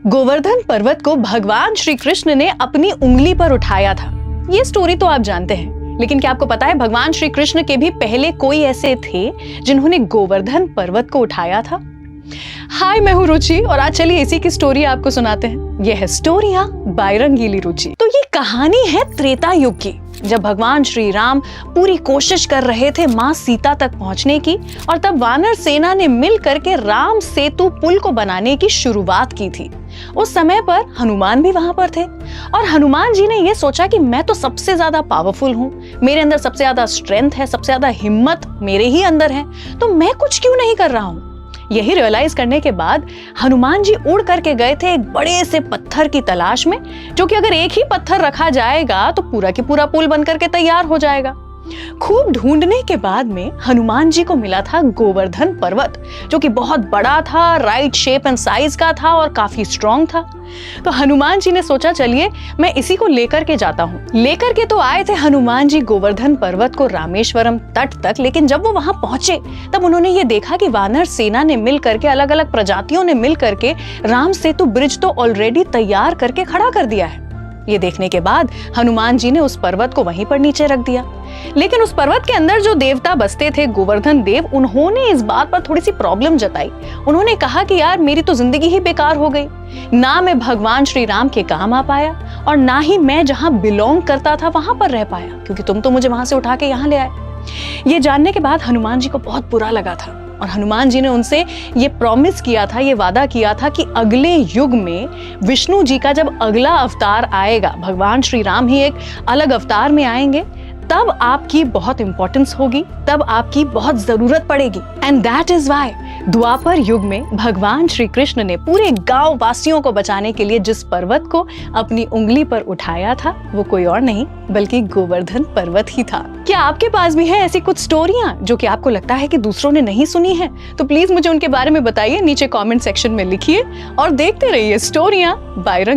गोवर्धन पर्वत को भगवान श्री कृष्ण ने अपनी उंगली पर उठाया था। ये स्टोरी तो आप जानते हैं, लेकिन क्या आपको पता है भगवान श्री कृष्ण के भी पहले कोई ऐसे थे जिन्होंने गोवर्धन पर्वत को उठाया था? हाय, मैं हूँ रुचि और आज चलिए इसी की स्टोरी आपको सुनाते हैं। यह है स्टोरियां बाय रंगीली रुचि। तो ये कहानी है त्रेता युग की, जब भगवान श्री राम पूरी कोशिश कर रहे थे मां सीता तक पहुंचने की, और तब वानर सेना ने मिल करके राम सेतु पुल को बनाने की शुरुआत की थी। उस समय पर हनुमान भी वहां पर थे और हनुमान जी ने यह सोचा कि मैं तो सबसे ज्यादा पावरफुल हूं, मेरे अंदर सबसे ज्यादा स्ट्रेंथ है, सबसे ज्यादा हिम्मत मेरे ही अंदर है, तो मैं कुछ क्यों नहीं कर रहा हूं। यही रियलाइज करने के बाद हनुमान जी उड़ करके गए थे एक बड़े से पत्थर की तलाश में, जो कि अगर एक ही पत्थर रखा जाएगा तो पूरा की पूरा पुल बनकर के तैयार हो जाएगा। खूब ढूंढने के बाद में हनुमान जी को मिला था गोवर्धन पर्वत, जो कि बहुत बड़ा था, राइट शेप एंड साइज का था और काफी स्ट्रॉन्ग था। तो हनुमान जी ने सोचा चलिए मैं इसी को लेकर के जाता हूँ। लेकर के तो आए थे हनुमान जी गोवर्धन पर्वत को रामेश्वरम तट तक, लेकिन जब वो वहां पहुंचे तब उन्होंने ये देखा कि वानर सेना ने मिल करके, अलग अलग प्रजातियों ने मिल करके राम सेतु ब्रिज तो ऑलरेडी तैयार करके खड़ा कर दिया है। ये देखने के बाद हनुमान जी ने उस पर्वत को वहीं पर नीचे रख दिया। लेकिन उस पर्वत के अंदर जो देवता बसते थे, गोवर्धन देव, उन्होंने इस बात पर थोड़ी सी प्रॉब्लम जताई। उन्होंने कहा कि यार मेरी तो जिंदगी ही बेकार हो गई, ना मैं भगवान श्री राम के काम आ पाया और ना ही मैं जहां बिलोंग करता था वहां पर रह पाया, क्योंकि तुम तो मुझे वहां से उठा के यहाँ ले आए। ये जानने के बाद हनुमान जी को बहुत बुरा लगा था और हनुमान जी ने उनसे ये प्रॉमिस किया था, ये वादा किया था कि अगले युग में विष्णु जी का जब अगला अवतार आएगा, भगवान श्री राम ही एक अलग अवतार में आएंगे, तब आपकी बहुत इंपॉर्टेंस होगी, तब आपकी बहुत जरूरत पड़ेगी। एंड दैट इज वाई द्वापर युग में भगवान श्री कृष्ण ने पूरे गांव वासियों को बचाने के लिए जिस पर्वत को अपनी उंगली पर उठाया था, वो कोई और नहीं बल्कि गोवर्धन पर्वत ही था। क्या आपके पास भी है ऐसी कुछ स्टोरियां जो कि आपको लगता है कि दूसरों ने नहीं सुनी है? तो प्लीज मुझे उनके बारे में बताइए, नीचे कमेंट सेक्शन में लिखिए और देखते रहिए स्टोरियां बाय रंगीली।